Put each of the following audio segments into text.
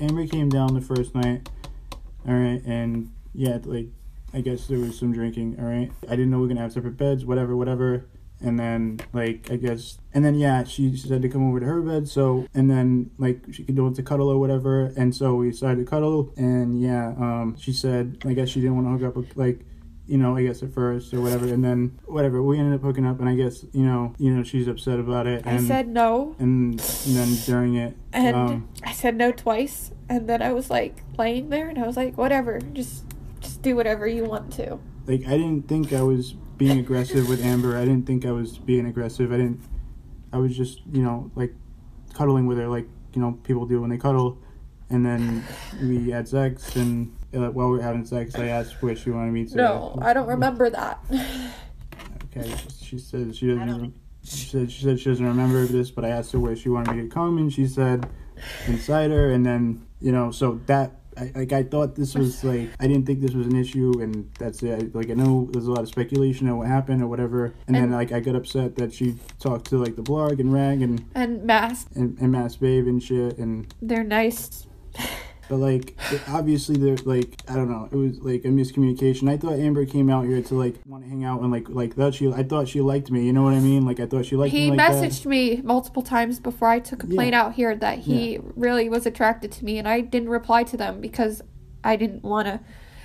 Amber came down the first night, alright, and yeah, like, I guess there was some drinking, alright? I didn't know we were gonna have separate beds, whatever. And then, like, I guess, and then, yeah, she said to come over to her bed, so, and then, like, she could do it to cuddle or whatever, and so we decided to cuddle, and yeah, she said, I guess she didn't want to hook up with, like, you know, I guess at first or whatever, and then, whatever, we ended up hooking up, and I guess, you know, she's upset about it. And, I said no. And then during it, and I said no twice, and then I was, like, laying there, and I was like, whatever, just do whatever you want to. Like, I didn't think I was being aggressive with Amber. I didn't think I was being aggressive. I was just, you know, like, cuddling with her like, you know, people do when they cuddle. And then we had sex, and while we were having sex, I asked where she wanted me to. No, I don't remember that. Okay, she said she doesn't. She said she doesn't remember this, but I asked her where she wanted me to come, and she said inside her. And then, you know, so that. I thought this was, like, I didn't think this was an issue, and that's it. Like, I know there's a lot of speculation on what happened or whatever, and then, like, I got upset that she talked to, like, the blog and Rag and Mass and Mass Babe and shit, and they're nice. But, like, obviously, they're, like, I don't know, it was, like, a miscommunication. I thought Amber came out here to, like, want to hang out and, like I thought she liked me, you know what I mean? Like, I thought she liked me like that. He messaged me multiple times before I took a plane out here that he really was attracted to me, and I didn't reply to them because I didn't want to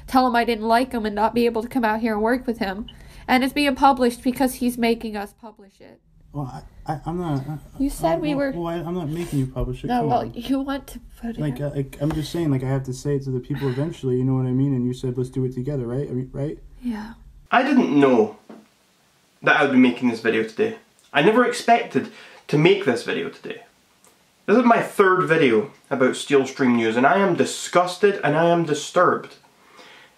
tell him I didn't like him and not be able to come out here and work with him. And it's being published because he's making us publish it. Well, I'm not. You said we were. Well, I'm not making you publish it. No, well, you want to put it. Like, I'm just saying, like, I have to say it to the people eventually. You know what I mean? And you said let's do it together, right? I mean, right? Yeah. I didn't know that I would be making this video today. I never expected to make this video today. This is my third video about Steelstream News, and I am disgusted and I am disturbed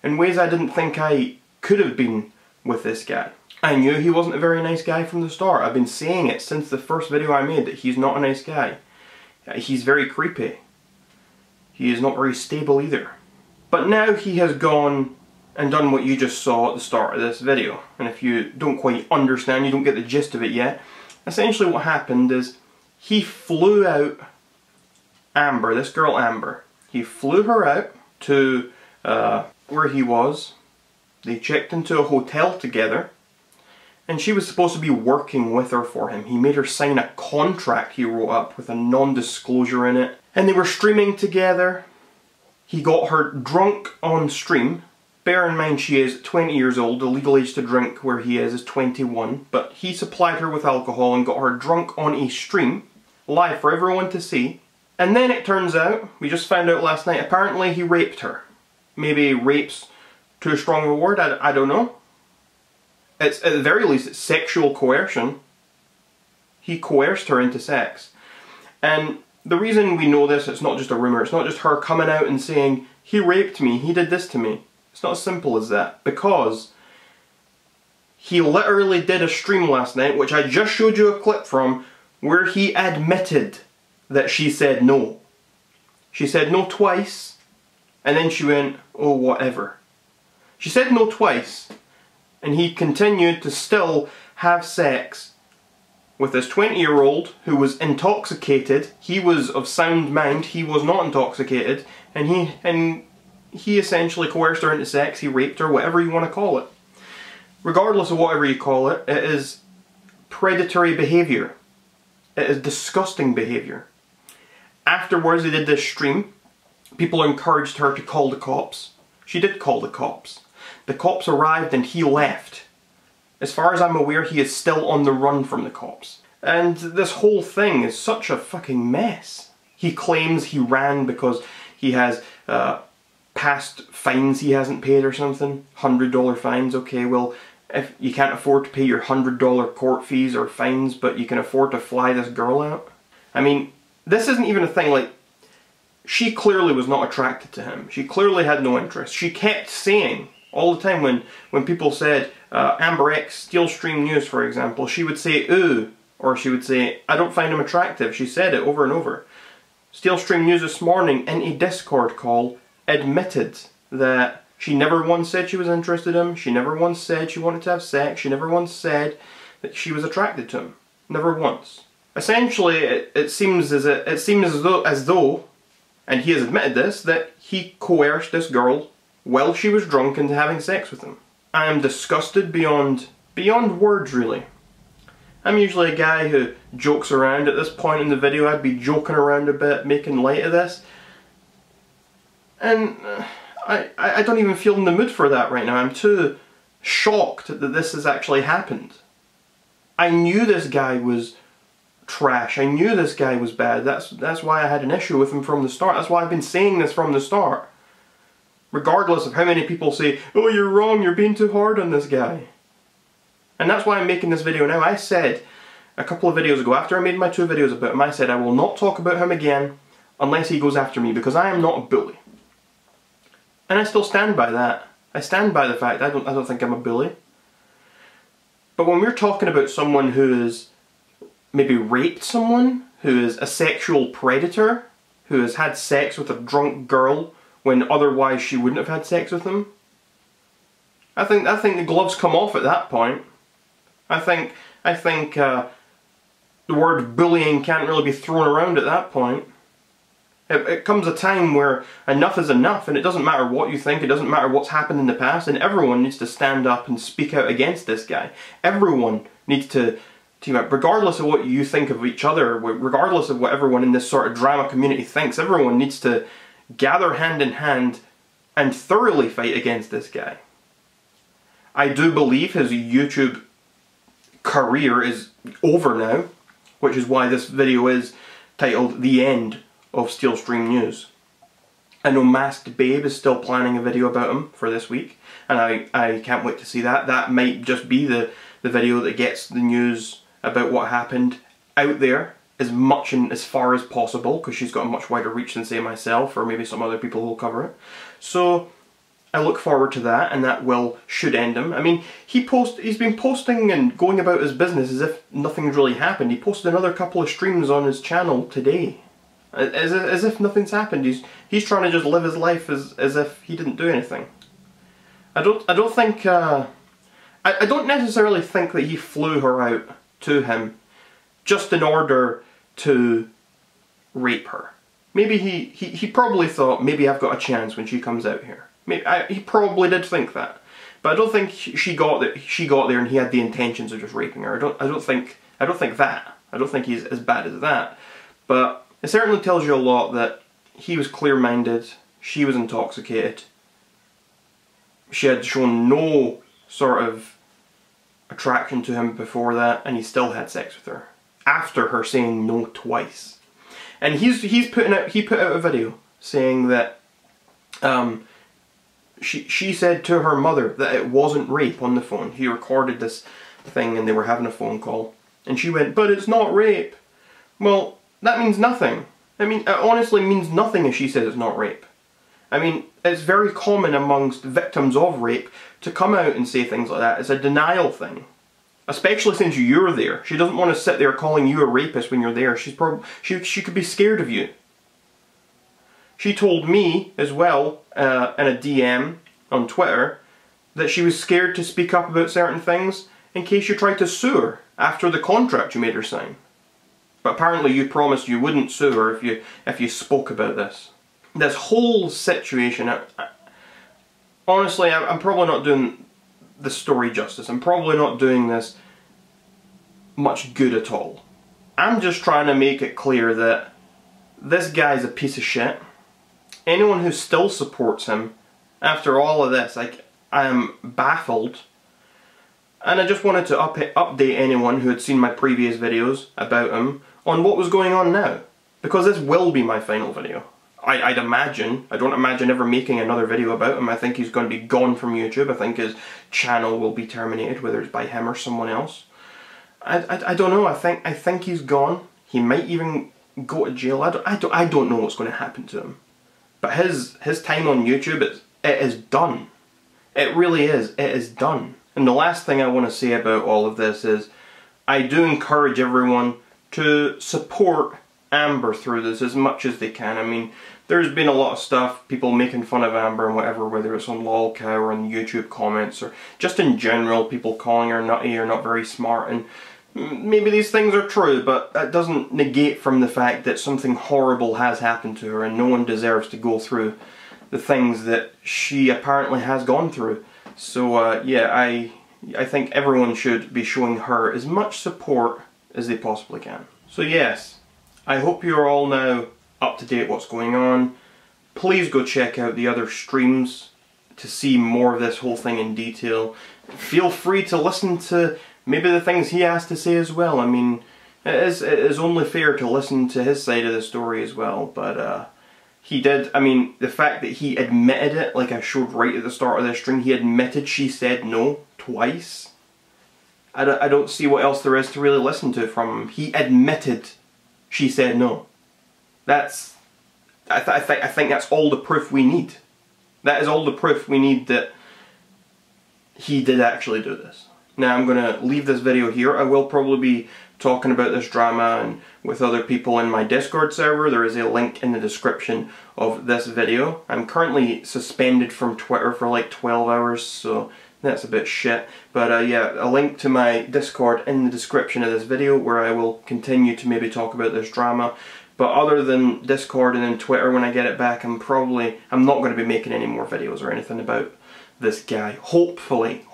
in ways I didn't think I could have been with this guy. I knew he wasn't a very nice guy from the start. I've been saying it since the first video I made that he's not a nice guy. He's very creepy. He is not very stable either. But now he has gone and done what you just saw at the start of this video. And if you don't quite understand, you don't get the gist of it yet, essentially what happened is he flew out Amber, this girl Amber. He flew her out to where he was. They checked into a hotel together. And she was supposed to be working with her for him. He made her sign a contract he wrote up with a non-disclosure in it. And they were streaming together. He got her drunk on stream. Bear in mind she is 20 years old. The legal age to drink where he is 21. But he supplied her with alcohol and got her drunk on a stream. Live for everyone to see. And then it turns out, we just found out last night, apparently he raped her. Maybe rape's too strong a word, I don't know. It's, at the very least, it's sexual coercion. He coerced her into sex. And the reason we know this, it's not just a rumour, it's not just her coming out and saying, he raped me, he did this to me. It's not as simple as that. Because he literally did a stream last night, which I just showed you a clip from, where he admitted that she said no. She said no twice, and then she went, oh, whatever. She said no twice. And he continued to still have sex with this 20-year-old who was intoxicated. He was of sound mind, he was not intoxicated, and he essentially coerced her into sex, he raped her, whatever you want to call it. Regardless of whatever you call it, it is predatory behaviour. It is disgusting behaviour. Afterwards they did this stream. People encouraged her to call the cops. She did call the cops. The cops arrived and he left. As far as I'm aware, he is still on the run from the cops. And this whole thing is such a fucking mess. He claims he ran because he has past fines he hasn't paid or something. $100 fines, okay, well, if you can't afford to pay your $100 court fees or fines, but you can afford to fly this girl out. I mean, this isn't even a thing, like, she clearly was not attracted to him. She clearly had no interest. She kept saying, all the time when people said, Amber X, Steelstream News for example, she would say, ooh, or she would say, I don't find him attractive. She said it over and over. Steelstream News this morning, in a Discord call, admitted that she never once said she was interested in him, she never once said she wanted to have sex, she never once said that she was attracted to him. Never once. Essentially, it seems as though and he has admitted this, that he coerced this girl while she was drunk into having sex with him. I am disgusted beyond words, really. I'm usually a guy who jokes around. At this point in the video, I'd be joking around a bit, making light of this. And I don't even feel in the mood for that right now. I'm too shocked that this has actually happened. I knew this guy was trash. I knew this guy was bad. That's why I had an issue with him from the start. That's why I've been saying this from the start. Regardless of how many people say, oh, you're wrong, you're being too hard on this guy. And that's why I'm making this video now. I said a couple of videos ago, after I made my 2 videos about him, I said I will not talk about him again unless he goes after me, because I am not a bully. And I still stand by that. I stand by the fact I don't think I'm a bully. But when we're talking about someone who has maybe raped someone, who is a sexual predator, who has had sex with a drunk girl when otherwise she wouldn't have had sex with them, I think the gloves come off at that point. I think the word bullying can't really be thrown around at that point. It comes a time where enough is enough, and it doesn't matter what you think, it doesn't matter what's happened in the past, and everyone needs to stand up and speak out against this guy. Everyone needs to team up, regardless of what you think of each other, regardless of what everyone in this sort of drama community thinks. Everyone needs to gather hand in hand and thoroughly fight against this guy. I do believe his YouTube career is over now, which is why this video is titled The End of Steel Stream News. I know Masked Babe is still planning a video about him for this week, and I can't wait to see that. That might just be the video that gets the news about what happened out there as far as possible, because she's got a much wider reach than, say, myself or maybe some other people who will cover it. So I look forward to that, and that should end him. I mean, he's been posting and going about his business as if nothing's really happened. He posted another couple of streams on his channel today, as if nothing's happened. He's trying to just live his life as if he didn't do anything. I don't necessarily think that he flew her out to him just in order to rape her. Maybe he probably thought, maybe I've got a chance when she comes out here. He probably did think that, but I don't think she got there and he had the intentions of just raping her. I don't think that. I don't think he's as bad as that. But it certainly tells you a lot that he was clear-minded, she was intoxicated, she had shown no sort of attraction to him before that, and he still had sex with her after her saying no twice. And he put out a video saying that she said to her mother that it wasn't rape on the phone. He recorded this thing and they were having a phone call, and she went, "But it's not rape." Well, that means nothing. I mean, it honestly means nothing if she says it's not rape. I mean, it's very common amongst victims of rape to come out and say things like that. It's a denial thing. Especially since you're there. She doesn't want to sit there calling you a rapist when you're there. She could be scared of you. She told me as well, in a DM on Twitter, that she was scared to speak up about certain things in case you tried to sue her after the contract you made her sign. But apparently you promised you wouldn't sue her if you spoke about this. This whole situation, honestly, I'm probably not doing the story justice. I'm probably not doing this much good at all. I'm just trying to make it clear that this guy's a piece of shit. Anyone who still supports him after all of this, I am baffled. And I just wanted to update anyone who had seen my previous videos about him on what was going on now. Because this will be my final video. I'd imagine. I don't imagine ever making another video about him. I think he's going to be gone from YouTube. I think his channel will be terminated, whether it's by him or someone else. I don't know. I think he's gone. He might even go to jail. I don't know what's going to happen to him. But his time on YouTube, it is done. It really is. It is done. And the last thing I want to say about all of this is, I do encourage everyone to support Amber through this as much as they can. I mean, there's been a lot of stuff, people making fun of Amber and whatever, whether it's on LolCow or in YouTube comments, or just in general, people calling her nutty or not very smart, and maybe these things are true, but that doesn't negate from the fact that something horrible has happened to her and no one deserves to go through the things that she apparently has gone through. So yeah, I think everyone should be showing her as much support as they possibly can. So yes, I hope you're all now up to date what's going on. Please go check out the other streams to see more of this whole thing in detail. Feel free to listen to maybe the things he has to say as well. I mean, it is only fair to listen to his side of the story as well, but he did, I mean, the fact that he admitted it, like I showed right at the start of this stream, he admitted she said no twice. I don't see what else there is to really listen to from him. He admitted she said no. That's, I think that's all the proof we need. That is all the proof we need that he did actually do this. Now I'm going to leave this video here. I will probably be talking about this drama and with other people in my Discord server. There is a link in the description of this video. I'm currently suspended from Twitter for like 12 hours, so that's a bit shit. But yeah, a link to my Discord in the description of this video where I will continue to maybe talk about this drama. But other than Discord and then Twitter, when I get it back, I'm not going to be making any more videos or anything about this guy. Hopefully,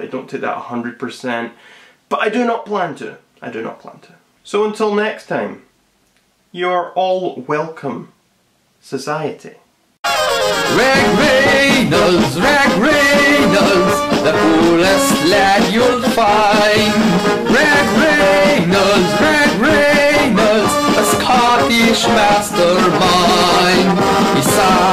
don't take that 100%, but I do not plan to. I do not plan to. So until next time, you're all welcome, society. Reg Reynolds, Reg Reynolds.